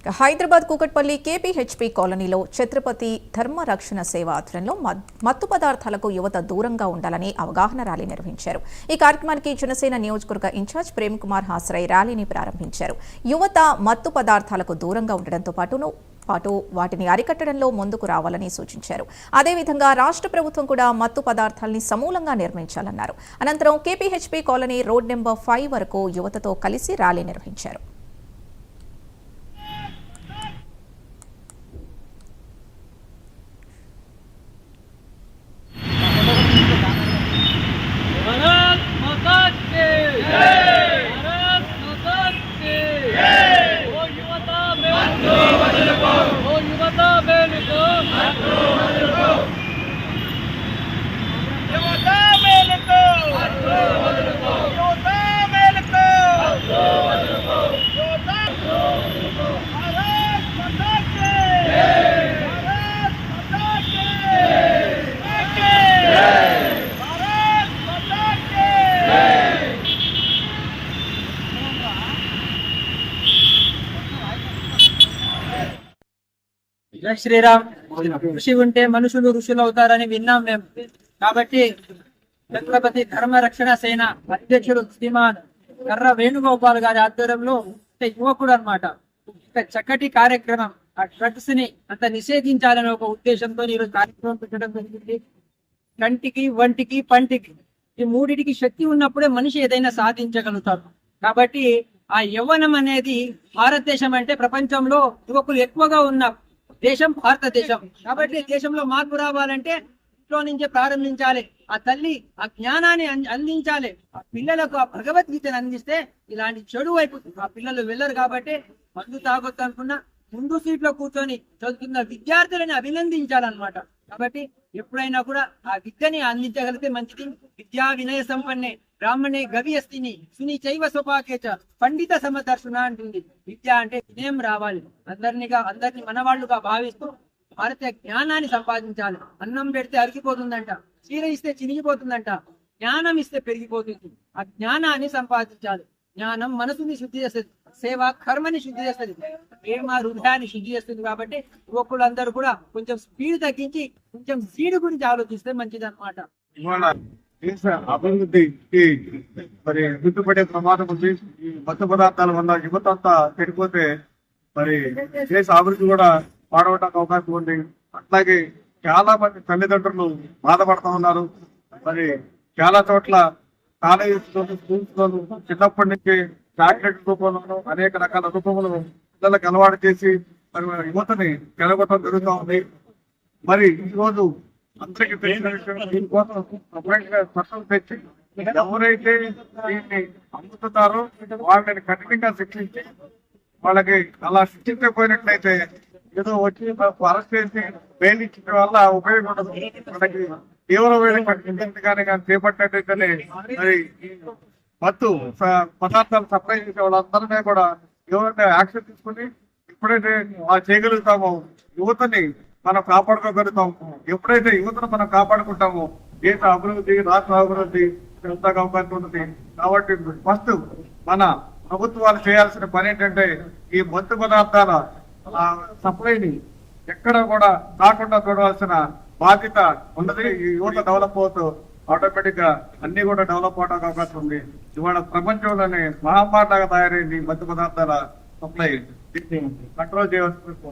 Hyderabad Kukatpally KPHP కాలనీలో ఛత్రపతి ధర్మ రక్షణ సేవ ఆధ్వర్యంలో మత్తు పదార్థాలకు యువత దూరంగా ఉండాలని అవగాహన ర్యాలీ నిర్వహించారు. ఈ కార్యక్రమానికి జనసేన నియోజకవర్గ ఇన్ఛార్జ్ ప్రేమ్ కుమార్ హాసరై ర్యాలీని ప్రారంభించారు. యువత మత్తు పదార్థాలకు దూరంగా ఉండడంతో పాటు వాటిని అరికట్టడంలో ముందుకు రావాలని సూచించారు. అదేవిధంగా రాష్ట్ర ప్రభుత్వం కూడా మత్తు పదార్థాలని సమూలంగా నిర్మించాలన్నారు. అనంతరం కేపీహెచ్పీ కాలనీ రోడ్ నెంబర్ 5 వరకు యువతతో కలిసి ర్యాలీ నిర్వహించారు. జై శ్రీరామ్. ఋషి ఉంటే మనుషులు ఋషులు అవుతారని విన్నాం మేము. కాబట్టి ఛత్రపతి ధర్మ రక్షణ సేన అధ్యక్షుడు శ్రీమాన్ కర్ర వేణుగోపాల్ గారి ఆధ్వర్యంలో యువకుడు అన్నమాట చక్కటి కార్యక్రమం ఆ డ్రగ్స్ ని అంత నిషేధించాలని ఒక ఉద్దేశంతో ఈరోజు కార్యక్రమం పెట్టడం జరిగింది. కంటికి, వంటికి, పంటికి ఈ మూడిటికి శక్తి ఉన్నప్పుడే మనిషి ఏదైనా సాధించగలుగుతారు. కాబట్టి ఆ యవ్వనం అనేది భారతదేశం అంటే ప్రపంచంలో యువకులు ఎక్కువగా ఉన్న దేశం భారతదేశం. కాబట్టి దేశంలో మార్పు రావాలంటే ఇంట్లో నుంచే ప్రారంభించాలి. ఆ తల్లి ఆ జ్ఞానాన్ని అందించాలి. ఆ పిల్లలకు ఆ భగవద్గీతను అందిస్తే ఇలాంటి చెడు వైపు ఆ పిల్లలు వెళ్ళరు. కాబట్టి మందు తాగొద్దు అనుకున్నా ముందు సీట్లో కూర్చొని చదువుతున్న విద్యార్థులని అభినందించాలన్నమాట. కాబట్టి ఎప్పుడైనా కూడా ఆ విద్యని అందించగలిగితే మంచిది. విద్యా వినయ సంపన్నే బ్రాహ్మణే గవియస్తిని సుని చైవ స్వపాకేచ పండిత సమదర్శన అంటుంది. విద్య అంటే వినయం రావాలి. అందరినీ మనవాళ్లుగా భావిస్తూ భారతీయ జ్ఞానాన్ని సంపాదించాలి. అన్నం పెడితే అరిగిపోతుందంట, చీర ఇస్తే చినిగిపోతుందంట, జ్ఞానం ఇస్తే పెరిగిపోతుంది. ఆ జ్ఞానాన్ని సంపాదించాలి. జ్ఞానం మనసుని శుద్ధి చేస్తుంది, సేవ కర్మని శుద్ధి చేస్తుంది, ప్రేమ హృదయాన్ని శుద్ధి చేస్తుంది. కాబట్టి యువకులందరూ కూడా కొంచెం స్పీడ్ తగ్గించి కొంచెం సీడ్ గురించి ఆలోచిస్తే మంచిది అన్నమాట. దేశ అభివృద్ధికి మరి గుర్తుపడే ప్రమాదం ఉంది. ఈ మత్తు పదార్థాల వల్ల యువత అంతా చెడిపోతే మరి దేశ అభివృద్ధి కూడా పాడవడానికి అవకాశం ఉంది. అట్లాగే చాలా మంది తల్లిదండ్రులు బాధపడతా ఉన్నారు. మరి చాలా చోట్ల కాలేజీలోను, స్కూల్స్ లోను చిన్నప్పటి నుంచి చాక్లెట్ రూపంలోనూ అనేక రకాల రూపంలో పిల్లలకు అలవాటు చేసి మరి యువతని కెలగొట్టడం జరుగుతూ ఉంది. మరి ఈ రోజు అందరికీ తెలిసిన విషయం, దీనికోసం సపరేట్గా చట్టం తెచ్చి ఎవరైతే దీన్ని అమ్ముతున్నారో వాళ్ళని కఠినంగా శిక్షించి వాళ్ళకి అలా శిక్షించకపోయినట్లయితే ఏదో వచ్చి అరెస్ట్ చేసి బెయిల్ ఇచ్చిన వల్ల ఉపయోగం ఉండదు. మనకి తీవ్రమైన కానీ చేపట్టినట్టయితేనే మరి మత్తు పదార్థాలు సప్లై చేసే వాళ్ళందరినీ కూడా ఎవరైనా యాక్షన్ తీసుకుని ఎప్పుడైతే చేయగలుగుతామో యువతని మనం కాపాడుకోగలుగుతాం. ఎప్పుడైతే యువతను మనం కాపాడుకుంటామో దేశ అభివృద్ధి, రాష్ట్ర అభివృద్ధి ఎంతగా అవకాశం ఉంటుంది. కాబట్టి ఫస్ట్ మన ప్రభుత్వాలు చేయాల్సిన పని ఏంటంటే ఈ మత్తు పదార్థాల సప్లైని ఎక్కడ కూడా కాకుండా చూడవలసిన బాధ్యత ఉన్నది. ఈ యువత డెవలప్ అవుతూ ఆటోమేటిక్ గా అన్ని కూడా డెవలప్ అవడానికి అవకాశం ఉంది. ఇవాళ ప్రపంచంలోనే మహమ్మారిలాగా తయారైంది మత్తు పదార్థాల సప్లై. దీన్ని కంట్రోల్ చేయవలసి